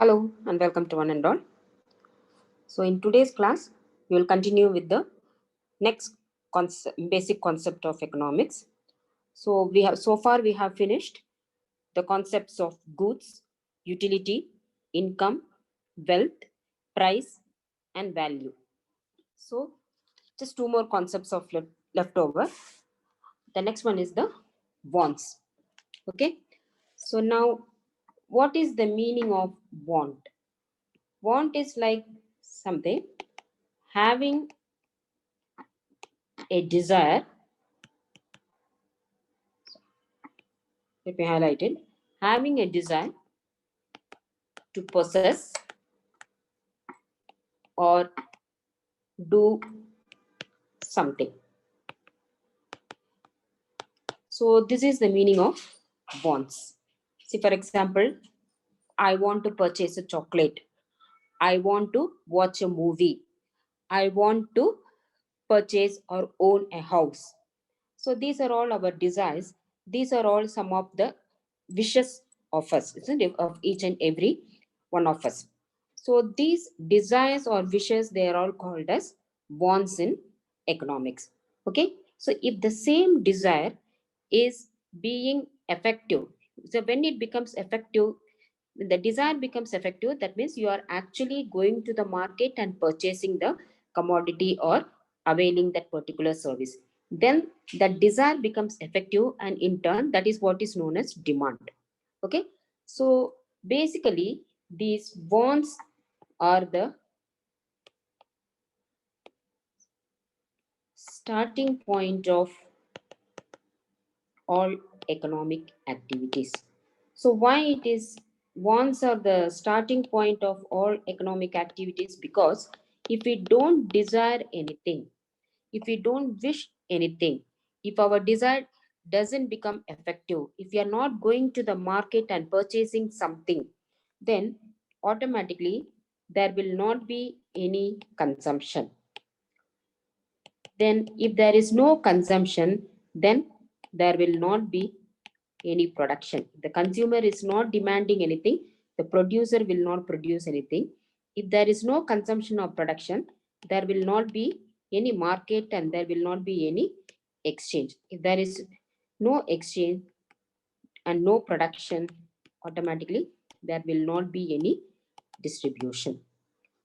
Hello and welcome to one and all. So in today's class, we will continue with the next basic concept of economics. So we have finished the concepts of goods, utility, income, wealth, price, and value. So just two more concepts of left over. The next one is the wants. Okay. So now, what is the meaning of want? Want is like something having a desire, let me highlight it, having a desire to possess or do something. So this is the meaning of wants. See, for example, I want to purchase a chocolate. I want to watch a movie. I want to purchase or own a house. So these are all our desires. These are all some of the wishes of us, isn't it? Of each and every one of us. So these desires or wishes, they are all called as wants in economics. Okay. So if the same desire is being effective, so when it becomes effective, when the desire becomes effective, that means you are actually going to the market and purchasing the commodity or availing that particular service. Then that desire becomes effective, and in turn, that is what is known as demand. Okay. So basically, these wants are the starting point of all economic activities. So why it is wants are the starting point of all economic activities? Because if we don't desire anything, if we don't wish anything, if our desire doesn't become effective, if we are not going to the market and purchasing something, then automatically there will not be any consumption. Then if there is no consumption, then there will not be any production. The consumer is not demanding anything, the producer will not produce anything. If there is no consumption or production, there will not be any market and there will not be any exchange. If there is no exchange and no production, automatically there will not be any distribution.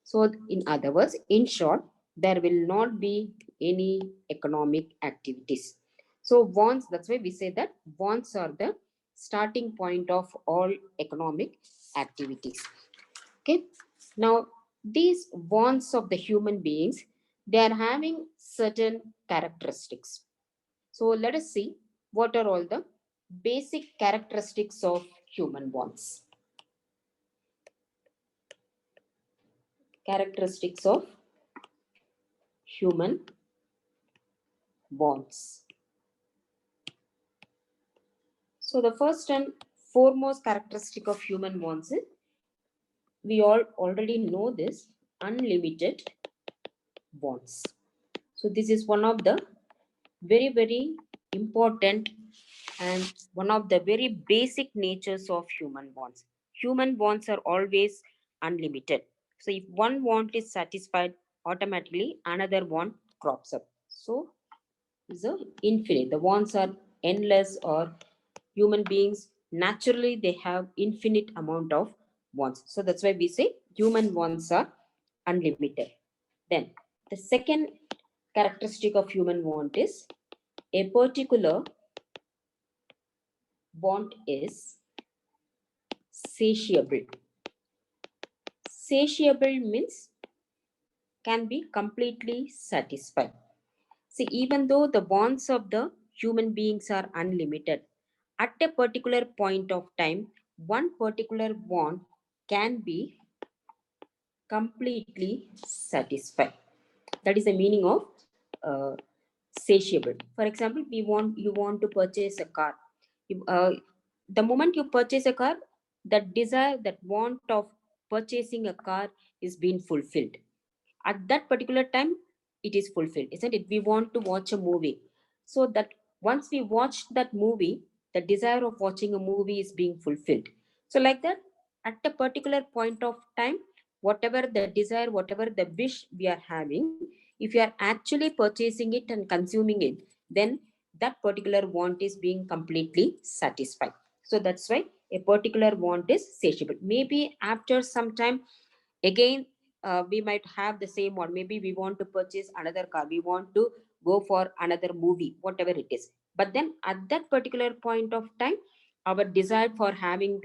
So, in other words, in short, there will not be any economic activities. So, wants, that's why we say that wants are the starting point of all economic activities. Okay. Now, these wants of the human beings, they are having certain characteristics. So, let us see what are all the basic characteristics of human wants. Characteristics of human wants. So the first and foremost characteristic of human wants is, we all already know this, unlimited wants. So this is one of the very important and one of the very basic natures of human wants. Human wants are always unlimited. So if one want is satisfied, automatically another want crops up. So is a infinite. The wants are endless, or human beings naturally they have infinite amount of wants. So that's why we say human wants are unlimited. Then the second characteristic of human want is, a particular want is satiable. Satiable means can be completely satisfied. See, even though the wants of the human beings are unlimited, at a particular point of time, one particular want can be completely satisfied. That is the meaning of uh, satiable. For example, you want to purchase a car. The moment you purchase a car, that desire, that want of purchasing a car is being fulfilled. At that particular time, it is fulfilled, isn't it? We want to watch a movie, so that once we watch that movie, the desire of watching a movie is being fulfilled. So like that, at a particular point of time, whatever the desire, whatever the wish we are having, if you are actually purchasing it and consuming it, then that particular want is being completely satisfied. So that's why a particular want is satiable. Maybe after some time, again, we might have the same one. Maybe we want to purchase another car, we want to go for another movie, whatever it is. But then at that particular point of time, our desire for having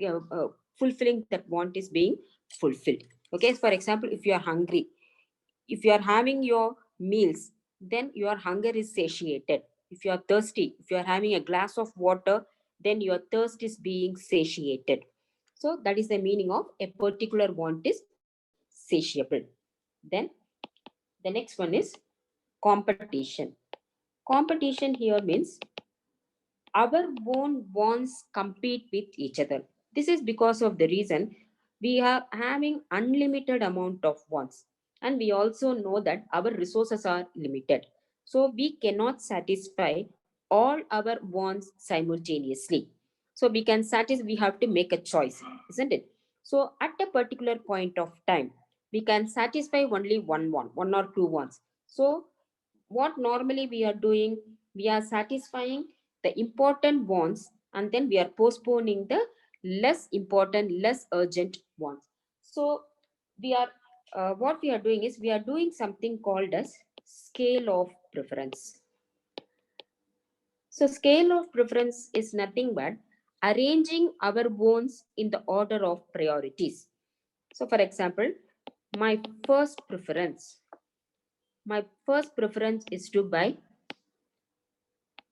fulfilling that want is being fulfilled. Okay, for example, if you are hungry, if you are having your meals, then your hunger is satiated. If you are thirsty, if you are having a glass of water, then your thirst is being satiated. So that is the meaning of a particular want is satiable. Then the next one is competition. Competition here means our own wants compete with each other. This is because of the reason we are having unlimited amount of wants, and we also know that our resources are limited. So we cannot satisfy all our wants simultaneously. So we can satisfy, we have to make a choice, isn't it? So at a particular point of time, we can satisfy only one want, one or two wants. So what normally we are doing, we are satisfying the important wants, and then we are postponing the less important, less urgent wants. So we are what we are doing is we are doing something called as scale of preference. So scale of preference is nothing but arranging our wants in the order of priorities. So for example, my first preference my first preference is to buy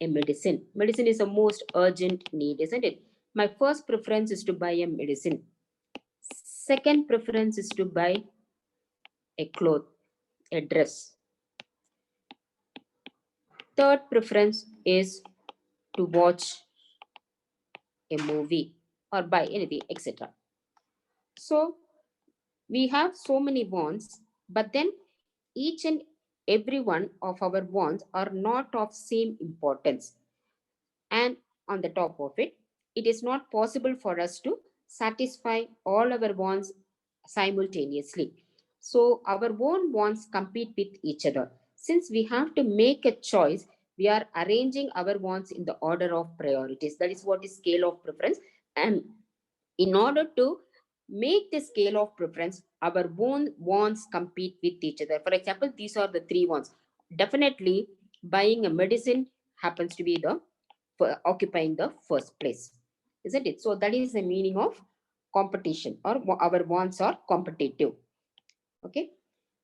a medicine. Medicine is the most urgent need, isn't it? My first preference is to buy a medicine. Second preference is to buy a cloth, a dress. Third preference is to watch a movie or buy anything, etc. So we have so many wants, but then each and every one of our wants are not of same importance. And on the top of it, it is not possible for us to satisfy all our wants simultaneously. So our own wants compete with each other. Since we have to make a choice, we are arranging our wants in the order of priorities. That is what is scale of preference. And in order to make the scale of preference, our own wants compete with each other. For example, these are the three wants. Definitely, buying a medicine happens to be the for occupying the first place, isn't it? So that is the meaning of competition, or our wants are competitive. Okay,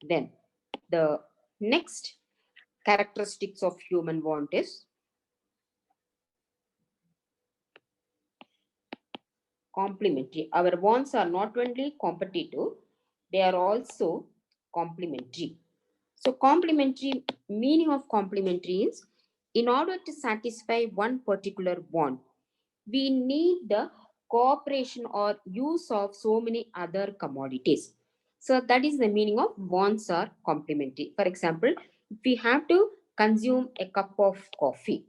then the next characteristics of human want is complementary. Our wants are not only competitive, they are also complementary. So complementary, meaning of complementary is, in order to satisfy one particular want, we need the cooperation or use of so many other commodities. So that is the meaning of wants are complementary. For example, if we have to consume a cup of coffee,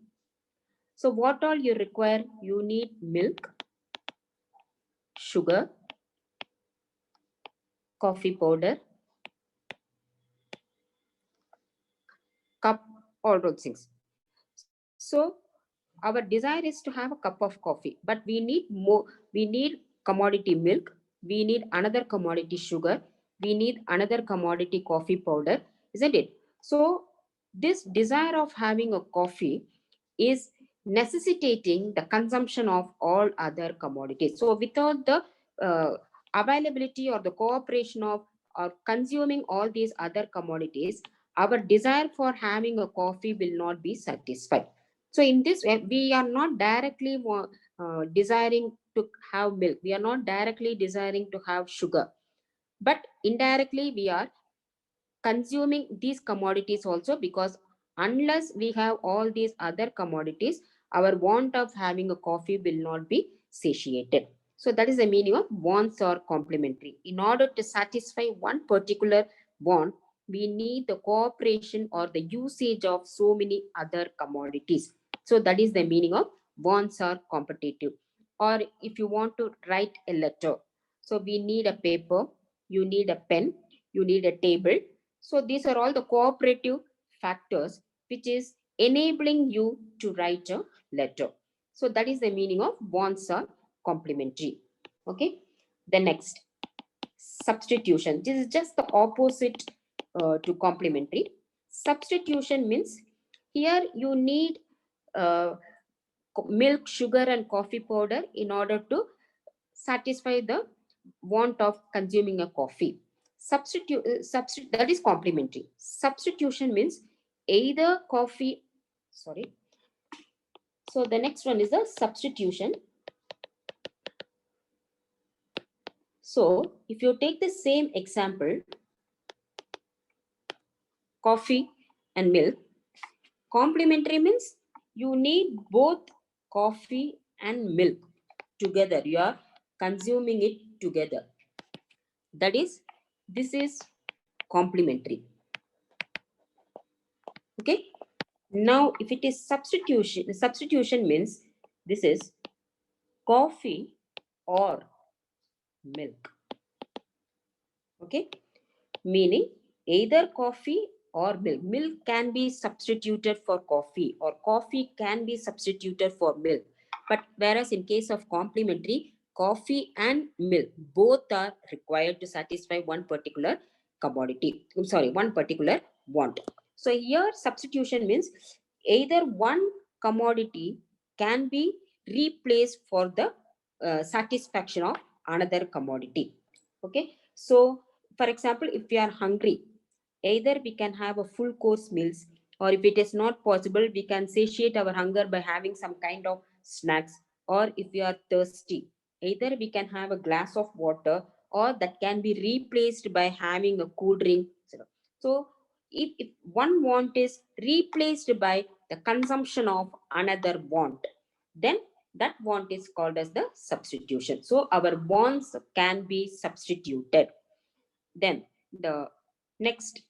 so what all you require? You need milk, sugar, coffee powder, cup, all those things. So our desire is to have a cup of coffee, but we need more. We need commodity milk, we need another commodity sugar, we need another commodity coffee powder, isn't it? So this desire of having a coffee is necessitating the consumption of all other commodities. So without the uh, availability or the cooperation of or consuming all these other commodities, our desire for having a coffee will not be satisfied. So in this way, we are not directly desiring to have milk. We are not directly desiring to have sugar, but indirectly we are consuming these commodities also, because unless we have all these other commodities, our want of having a coffee will not be satiated. So that is the meaning of wants are complementary. In order to satisfy one particular want, we need the cooperation or the usage of so many other commodities. So that is the meaning of wants are competitive. Or if you want to write a letter, So we need a paper, you need a pen, you need a table. So these are all the cooperative factors which is enabling you to write a letter. So that is the meaning of bonds are complementary. Okay. The next, substitution. This is just the opposite to complementary. Substitution means here you need uh, milk, sugar, and coffee powder in order to satisfy the want of consuming a coffee. Substitute that is complementary. Substitution means either coffee. Sorry. So the next one is the substitution. So if you take the same example, coffee and milk, complementary means you need both coffee and milk together. You are consuming it together. That is, this is complementary. Okay. Now, if it is substitution means this is coffee or milk. Okay. Meaning either coffee or milk. Milk can be substituted for coffee or coffee can be substituted for milk. But whereas in case of complementary, coffee and milk both are required to satisfy one particular commodity. I'm sorry, one particular want. So here substitution means either one commodity can be replaced for the satisfaction of another commodity. Okay. So for example, if we are hungry, either we can have a full course meals, or if it is not possible, we can satiate our hunger by having some kind of snacks. Or if we are thirsty, either we can have a glass of water, or that can be replaced by having a cool drink. So if one want is replaced by the consumption of another want, then that want is called as the substitution. So our wants can be substituted. Then the next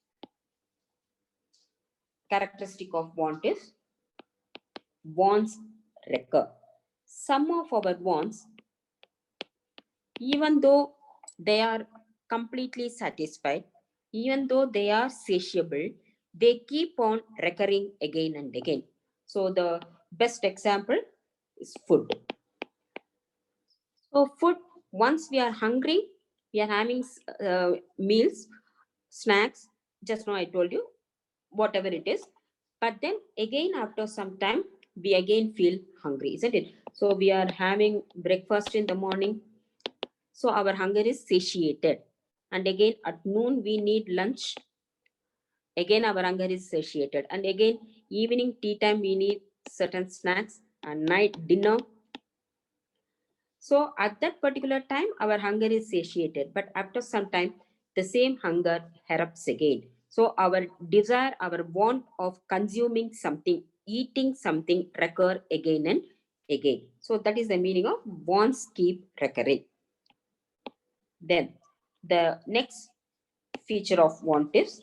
characteristic of want is wants recur. Some of our wants, even though they are completely satisfied, even though they are satiable, they keep on recurring again and again. So the best example is food. So food, once we are hungry, we are having meals, snacks. Just now I told you, whatever it is. But then again, after some time, we again feel hungry, isn't it? So we are having breakfast in the morning. So our hunger is satiated. And again, at noon, we need lunch. Again, our hunger is satiated. And again, evening tea time, we need certain snacks. And night dinner, so at that particular time, our hunger is satiated, but after some time, the same hunger erupts again. So our desire, our want of consuming something, eating something recur again and again. So that is the meaning of wants keep recurring. Then the next feature of want is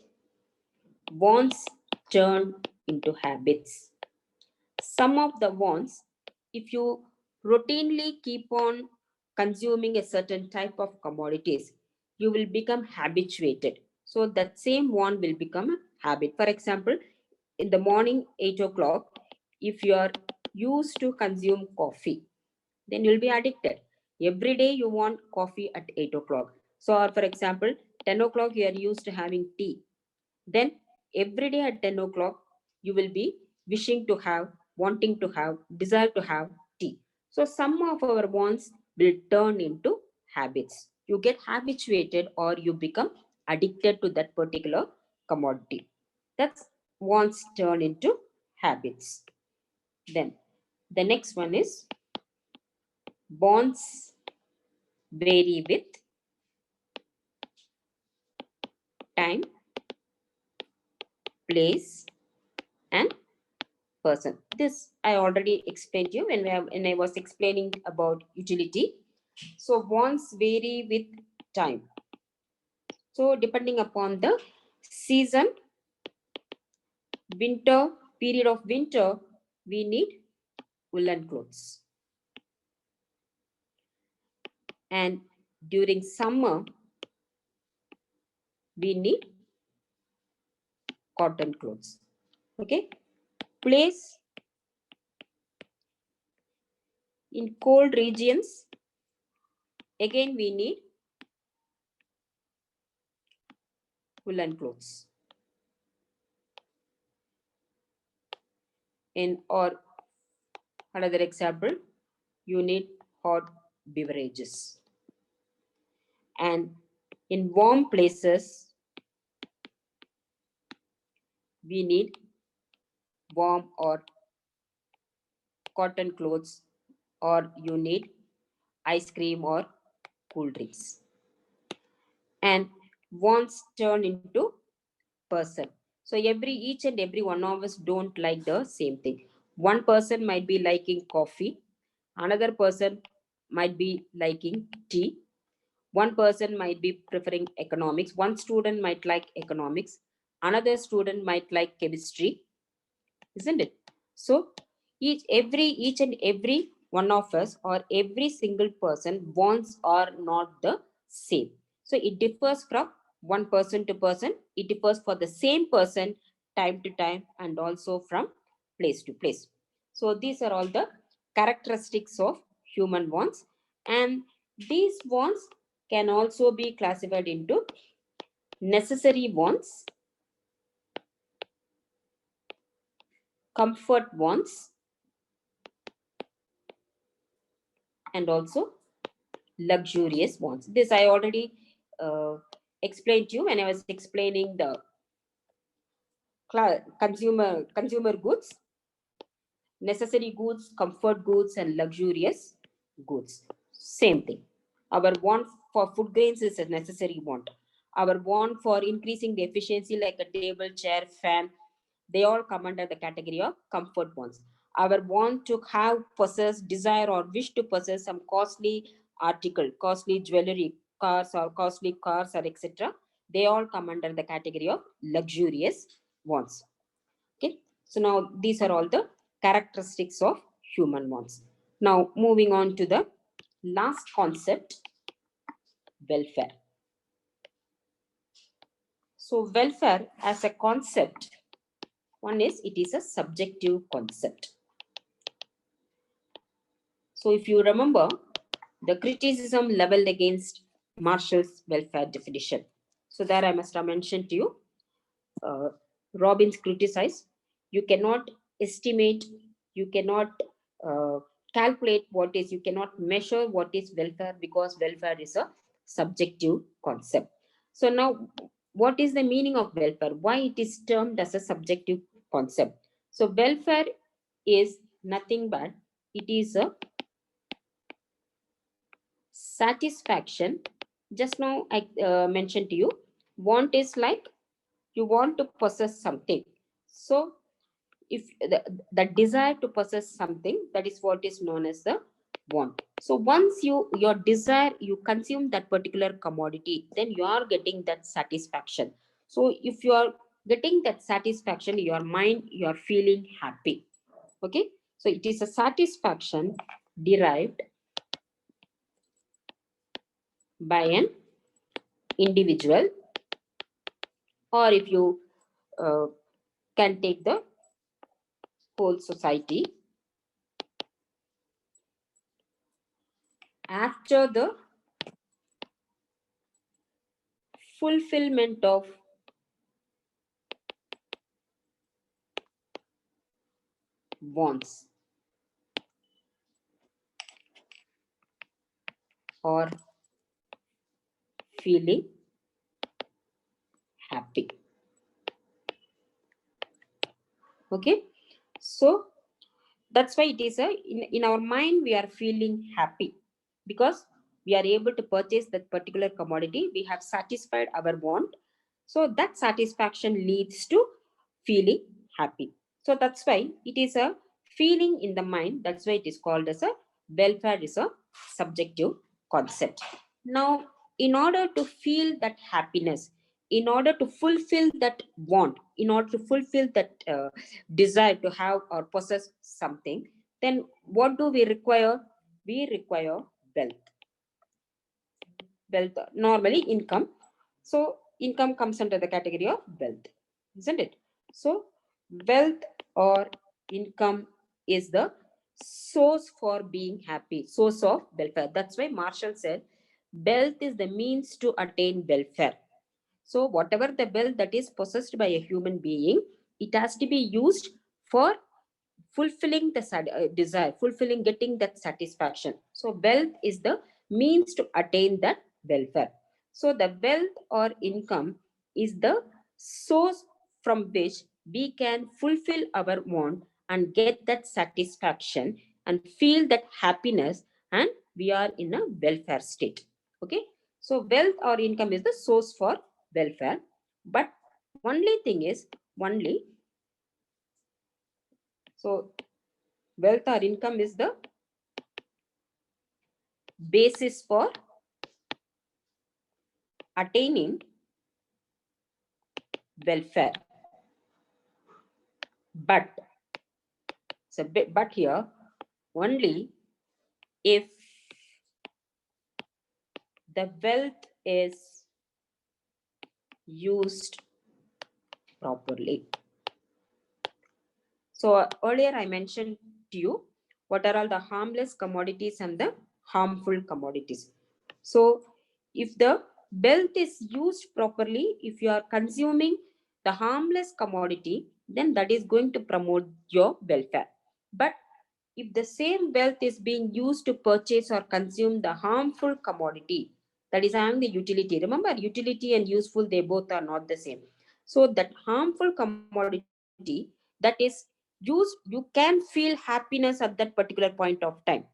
wants turn into habits. Some of the wants, if you routinely keep on consuming a certain type of commodities, you will become habituated. So that same want will become a habit. For example, in the morning 8 o'clock, if you are used to consume coffee, then you'll be addicted. Every day you want coffee at 8 o'clock. So, or for example, 10 o'clock you are used to having tea. Then every day at 10 o'clock, you will be wishing to have, wanting to have, desire to have tea. So some of our wants will turn into habits. You get habituated or you become addicted to that particular commodity. That's wants turn into habits. Then the next one is bonds vary with time, place, and person. This I already explained to you when I was explaining about utility. So wants vary with time. So depending upon the season, winter, period of winter, we need woolen clothes. And During summer, we need cotton clothes. Okay. Place in cold regions, again we need woolen clothes. In or another example, you need hot beverages. And in warm places, we need warm or cotton clothes, or you need ice cream or cool drinks. And wants turn into person. So each and every one of us don't like the same thing. One person might be liking coffee, another person might be liking tea, one person might be preferring economics, one student might like economics, another student might like chemistry, isn't it? So each and every one of us or every single person wants are not the same. So it differs from one person to person, it differs for the same person time to time, and also from place to place. So these are all the characteristics of human wants, and these wants can also be classified into necessary wants, comfort wants, and also luxurious wants. This I already uh, explained to you when I was explaining the consumer goods, necessary goods, comfort goods, and luxurious goods. Same thing. Our want for food grains is a necessary want. Our want for increasing the efficiency, like a table, chair, fan, they all come under the category of comfort wants. Our want to have, possess, desire, or wish to possess some costly article, costly jewelry, cars, or costly cars, or etc. They all come under the category of luxurious wants. Okay, so now these are all the characteristics of human wants. Now moving on to the last concept, welfare. So welfare as a concept, one is it is a subjective concept. So if you remember the criticism leveled against Marshall's welfare definition. So there I must have mentioned to you, uh, Robbins criticized, you cannot estimate, you cannot uh, calculate what is, you cannot measure what is welfare, because welfare is a subjective concept. So now, what is the meaning of welfare? Why it is termed as a subjective concept? So welfare is nothing but it is a satisfaction. Just now I mentioned to you, want is like you want to possess something. So if the desire to possess something, that is what is known as the want. So once your desire, you consume that particular commodity, then you are getting that satisfaction. So if you are getting that satisfaction, your mind, you are feeling happy. Okay, so it is a satisfaction derived by an individual, or if you uh, can take the whole society, after the fulfillment of wants or feeling happy. Okay, so that's why it is a in our mind we are feeling happy, because we are able to purchase that particular commodity, we have satisfied our want. So that satisfaction leads to feeling happy. So that's why it is a feeling in the mind. That's why it is called as a welfare is a subjective concept. Now, in order to feel that happiness, in order to fulfill that want, in order to fulfill that desire to have or possess something, then what do we require? We require wealth. wealth, normally income. So income comes under the category of wealth, isn't it? So wealth or income is the source for being happy, source of welfare. That's why Marshall said wealth is the means to attain welfare. So whatever the wealth that is possessed by a human being, it has to be used for fulfilling the desire, fulfilling, getting that satisfaction. So wealth is the means to attain that welfare. So the wealth or income is the source from which we can fulfill our want and get that satisfaction and feel that happiness, and we are in a welfare state. Okay, so wealth or income is the source for welfare, but only thing is, only, so wealth or income is the basis for attaining welfare. But but here only if the wealth is used properly. So earlier I mentioned to you what are all the harmless commodities and the harmful commodities. So if the wealth is used properly, if you are consuming the harmless commodity, then that is going to promote your welfare. But if the same wealth is being used to purchase or consume the harmful commodity, that is having the utility. Remember, utility and useful, they both are not the same. So that harmful commodity that is used, you can feel happiness at that particular point of time.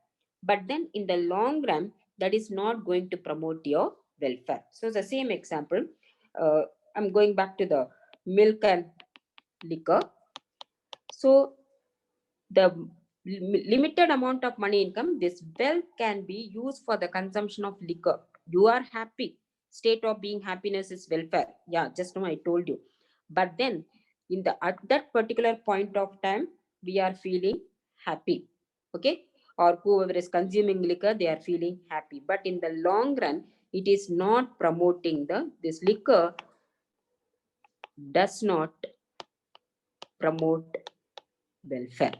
But then in the long run, that is not going to promote your welfare. So the same example, uh, I'm going back to the milk and liquor. So the limited amount of money income, this wealth can be used for the consumption of liquor. You are happy. State of being happiness is welfare. Yeah, just now I told you. But then in the at that particular point of time, we are feeling happy. Okay? Or whoever is consuming liquor, they are feeling happy. But in the long run, it is not promoting the this liquor does not promote welfare.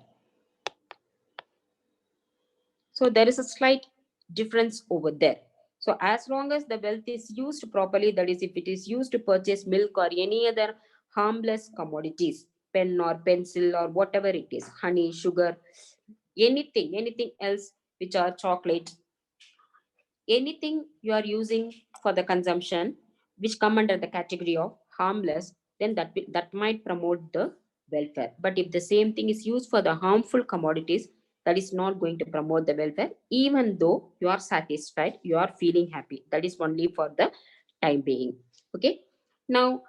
So there is a slight difference over there. So as long as the wealth is used properly, that is, if it is used to purchase milk or any other harmless commodities, pen or pencil or whatever it is, honey, sugar, anything else which are chocolate, anything you are using for the consumption which come under the category of harmless, then that might promote the welfare. But if the same thing is used for the harmful commodities, that is not going to promote the welfare. Even though you are satisfied, you are feeling happy, that is only for the time being. Okay, now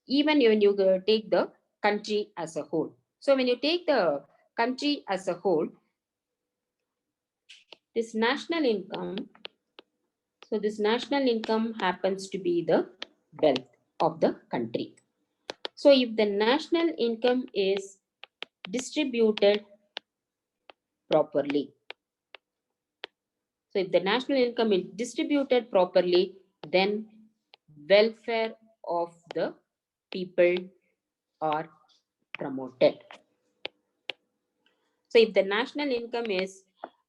even when you take the country as a whole, so when you take the country as a whole, this national income, so this national income happens to be the wealth of the country. So if the national income is distributed properly, so if the national income is distributed properly, then welfare of the people are promoted. So if the national income is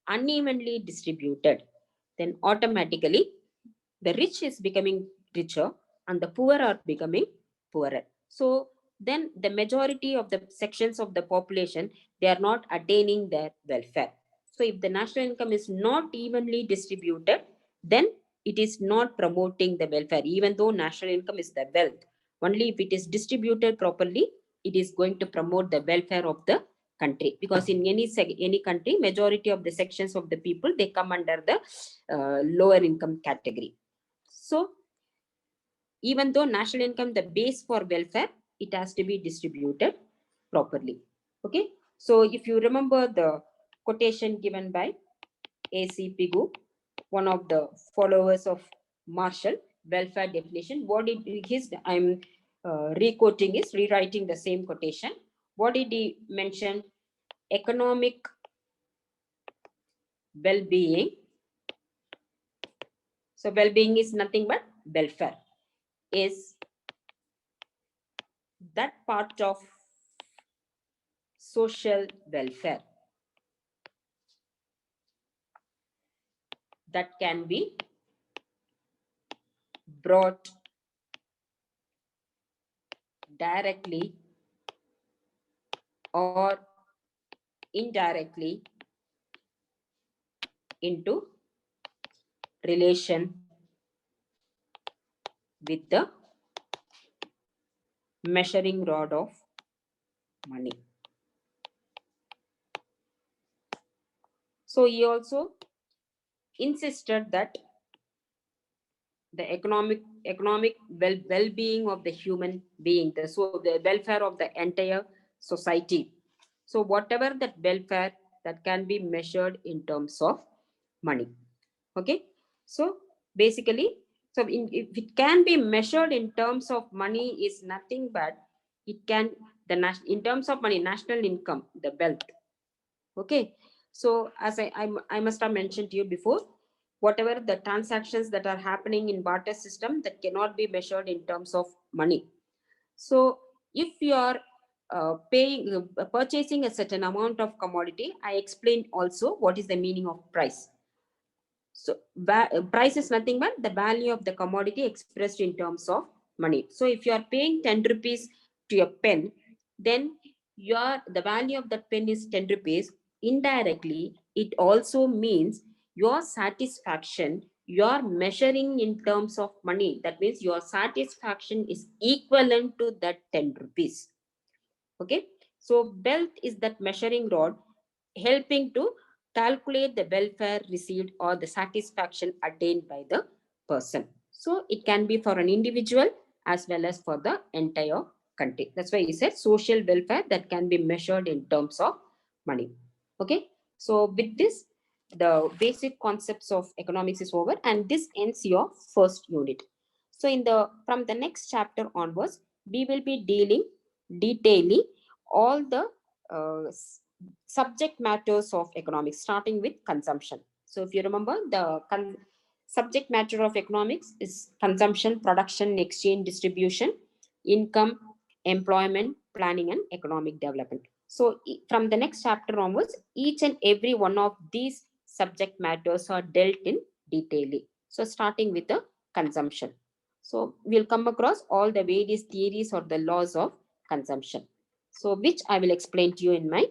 unevenly distributed, then automatically the rich is becoming richer and the poor are becoming poorer. So then the majority of the sections of the population, they are not attaining their welfare. So if the national income is not evenly distributed, then it is not promoting the welfare. Even though national income is the wealth, only if it is distributed properly, it is going to promote the welfare of the country. Because in any country, majority of the sections of the people, they come under the lower income category. So even though national income, the base for welfare, it has to be distributed properly. Okay. So if you remember the quotation given by A.C. Pigou, one of the followers of Marshall, welfare definition, what did his, I'm re-quoting is, rewriting the same quotation. What did he mention? Economic well-being So well-being is nothing but welfare. Is that part of social welfare that can be brought directly or indirectly into relation with the measuring rod of money. So he also insisted that the economic well-being of the human being, the welfare of the entire society. So whatever that welfare that can be measured in terms of money. Okay, so basically, if it can be measured in terms of money is nothing but it can in terms of money, national income, the wealth. Okay, so as I must have mentioned to you before, whatever the transactions that are happening in barter system that cannot be measured in terms of money. So if you are purchasing a certain amount of commodity, I explained also what is the meaning of price. So price is nothing but the value of the commodity expressed in terms of money. So if you are paying 10 rupees to a pen, then the value of that pen is 10 rupees. Indirectly, it also means your satisfaction, you are measuring in terms of money. That means your satisfaction is equivalent to that 10 rupees. Okay, so wealth is that measuring rod helping to calculate the welfare received or the satisfaction attained by the person. So it can be for an individual as well as for the entire country. That's why he said social welfare that can be measured in terms of money. Okay, so with this, the basic concepts of economics is over, and this ends your first unit. So in the from the next chapter onwards, we will be dealing detailing all the subject matters of economics, starting with consumption. So if you remember, the subject matter of economics is consumption, production, exchange, distribution, income, employment, planning, and economic development. So from the next chapter onwards, each and every one of these subject matters are dealt in detail. So starting with the consumption. So we'll come across all the various theories or the laws of consumption. So which I will explain to you in my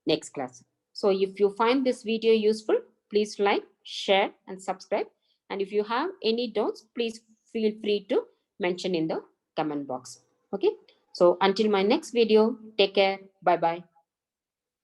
next class. So if you find this video useful, please like, share and subscribe. And if you have any doubts, please feel free to mention in the comment box. Okay. So until my next video, take care. Bye bye.